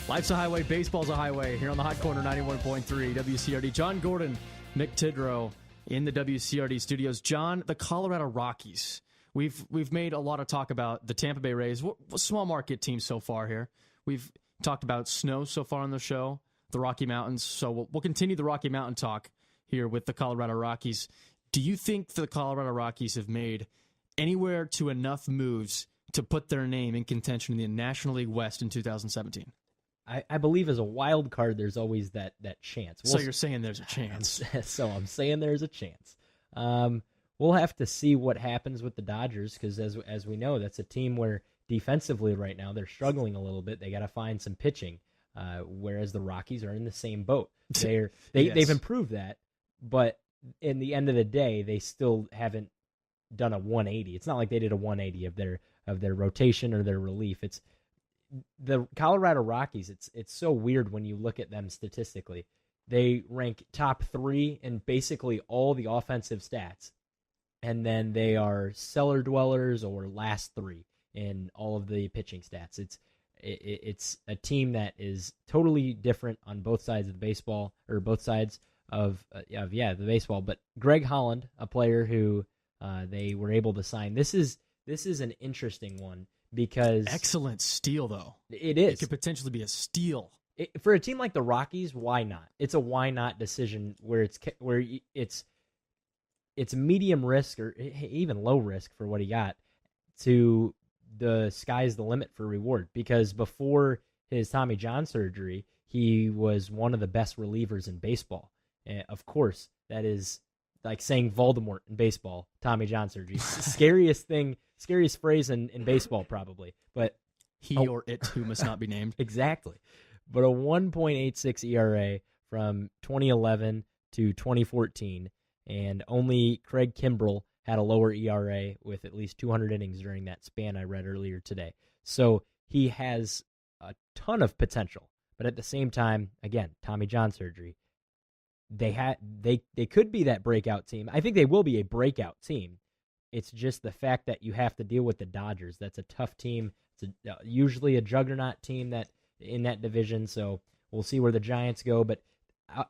Life's a highway, baseball's a highway. Here on the Hot Corner 91.3 WCRD. John Gordon, Mick Tidrow in the WCRD studios. John, the Colorado Rockies. We've made a lot of talk about the Tampa Bay Rays, small market team so far here. We've talked about snow so far on the show, the Rocky Mountains. So we'll continue the Rocky Mountain talk here with the Colorado Rockies. Do you think the Colorado Rockies have made anywhere to enough moves to put their name in contention in the National League West in 2017? I believe as a wild card, there's always that chance. So you're saying there's a chance. So I'm saying there's a chance. We'll have to see what happens with the Dodgers because, as we know, that's a team where defensively right now they're struggling a little bit. They got to find some pitching, whereas the Rockies are in the same boat. They've improved that, but in the end of the day, they still haven't done a 180. It's not like they did a 180 of their rotation or their relief. It's the Colorado Rockies. It's so weird when you look at them statistically. They rank top 3 in basically all the offensive stats, and then they are cellar dwellers or last 3 in all of the pitching stats. It's a team that is totally different on both sides of the baseball, or both sides of the baseball. But Greg Holland, a player who they were able to sign. This is an interesting one because excellent steal though. It is. It could potentially be a steal. For a team like the Rockies, why not? It's a why not decision where it's medium risk or even low risk for what he got to the sky's the limit for reward, because before his Tommy John surgery, he was one of the best relievers in baseball. And of course, that is like saying Voldemort in baseball, Tommy John surgery. Scariest phrase in baseball probably. But he or it who must not be named. Exactly. But a 1.86 ERA from 2011 to 2014, and only Craig Kimbrell had a lower ERA with at least 200 innings during that span I read earlier today. So he has a ton of potential. But at the same time, again, Tommy John surgery, they could be that breakout team. I think they will be a breakout team. It's just the fact that you have to deal with the Dodgers. That's a tough team. It's usually a juggernaut team that in that division, so we'll see where the Giants go. But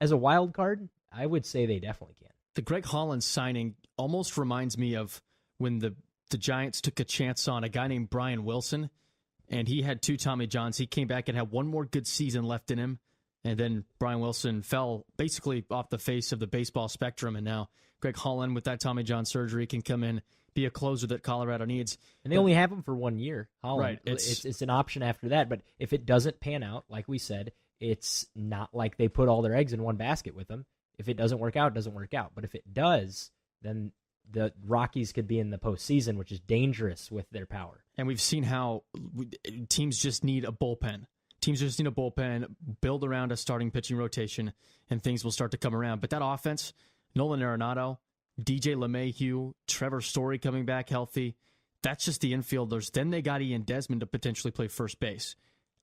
as a wild card, I would say they definitely can. The Greg Holland signing almost reminds me of when the Giants took a chance on a guy named Brian Wilson, and he had 2 Tommy Johns. He came back and had one more good season left in him, and then Brian Wilson fell basically off the face of the baseball spectrum, and now Greg Holland, with that Tommy John surgery, can come in, be a closer that Colorado needs. And they only have him for 1 year, Holland. Right. It's an option after that, but if it doesn't pan out, like we said, it's not like they put all their eggs in one basket with him. If it doesn't work out, it doesn't work out. But if it does, then the Rockies could be in the postseason, which is dangerous with their power. And we've seen how teams just need a bullpen. Teams just need a bullpen, build around a starting pitching rotation, and things will start to come around. But that offense, Nolan Arenado, DJ LeMahieu, Trevor Story coming back healthy, that's just the infielders. Then they got Ian Desmond to potentially play first base.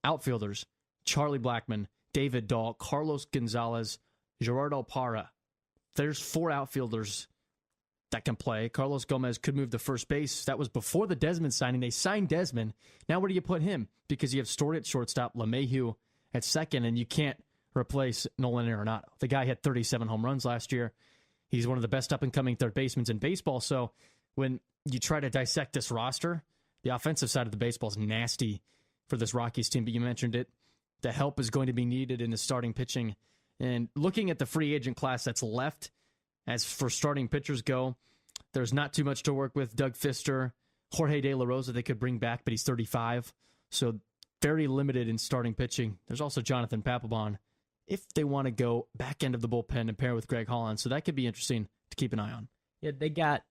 Outfielders, Charlie Blackmon, David Dahl, Carlos Gonzalez, Gerardo Parra. There's 4 outfielders that can play. Carlos Gomez could move to first base. That was before the Desmond signing. They signed Desmond. Now where do you put him? Because you have Story at shortstop, LeMahieu at second, and you can't replace Nolan Arenado. The guy had 37 home runs last year. He's one of the best up-and-coming third basemen in baseball. So when you try to dissect this roster, the offensive side of the baseball is nasty for this Rockies team, but you mentioned it. The help is going to be needed in the starting pitching. And looking at the free agent class that's left, as for starting pitchers go, there's not too much to work with. Doug Fister, Jorge De La Rosa, they could bring back, but he's 35. So very limited in starting pitching. There's also Jonathan Papelbon, if they want to go back end of the bullpen and pair with Greg Holland. So that could be interesting to keep an eye on. Yeah, they got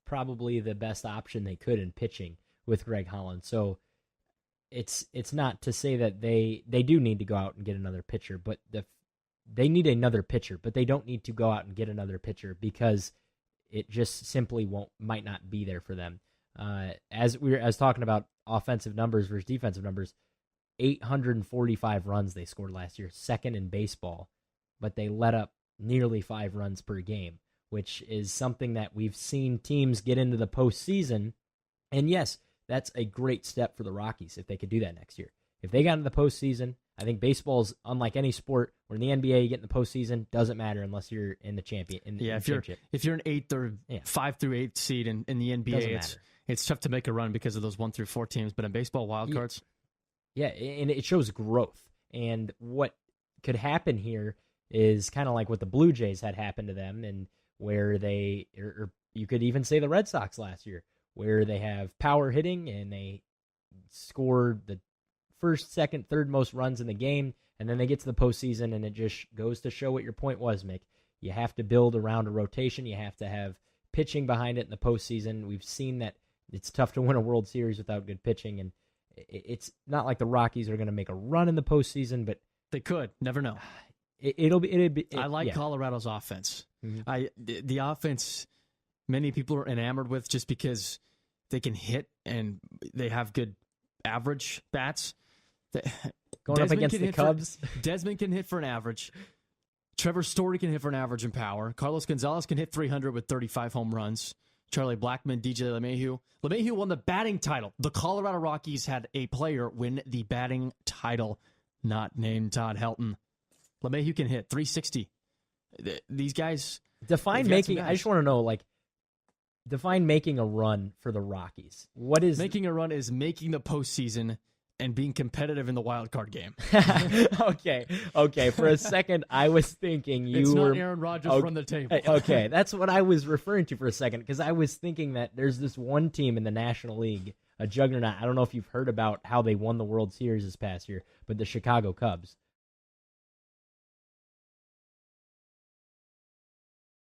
probably the best option they could in pitching with Greg Holland. So it's not to say that they do need to go out and get another pitcher, but they need another pitcher, but they don't need to go out and get another pitcher because it just simply might not be there for them. As talking about offensive numbers versus defensive numbers, 845 runs they scored last year, second in baseball, but they let up nearly 5 runs per game, which is something that we've seen teams get into the postseason. And yes, that's a great step for the Rockies if they could do that next year. If they got into the postseason, I think baseball's unlike any sport where in the NBA you get in the postseason, doesn't matter unless you're in the championship. If you're an 8th or 5 through 8 seed in the NBA, it's tough to make a run because of those 1 through 4 teams. But in baseball, wild cards. Yeah, and it shows growth. And what could happen here is kind of like what the Blue Jays had happen to them, and where they, or you could even say the Red Sox last year, where they have power hitting and they score the first, second, third most runs in the game, and then they get to the postseason, and it just goes to show what your point was, Mick. You have to build around a rotation. You have to have pitching behind it in the postseason. We've seen that it's tough to win a World Series without good pitching, and it's not like the Rockies are going to make a run in the postseason, but they could. Never know. I like Colorado's offense. Mm-hmm. The offense, many people are enamored with just because they can hit and they have good average bats. Going up against the Cubs. Desmond can hit for an average. Trevor Story can hit for an average in power. Carlos Gonzalez can hit 300 with 35 home runs. Charlie Blackmon, DJ LeMahieu. LeMahieu won the batting title. The Colorado Rockies had a player win the batting title, not named Todd Helton. LeMahieu can hit 360. These guys... Define making... I just want to know, define making a run for the Rockies. What is... Making a run is making the postseason and being competitive in the wild card game. Okay. For a second, I was thinking you were... It's not Aaron Rodgers run the table. Okay, that's what I was referring to for a second, because I was thinking that there's this one team in the National League, a juggernaut. I don't know if you've heard about how they won the World Series this past year, but the Chicago Cubs.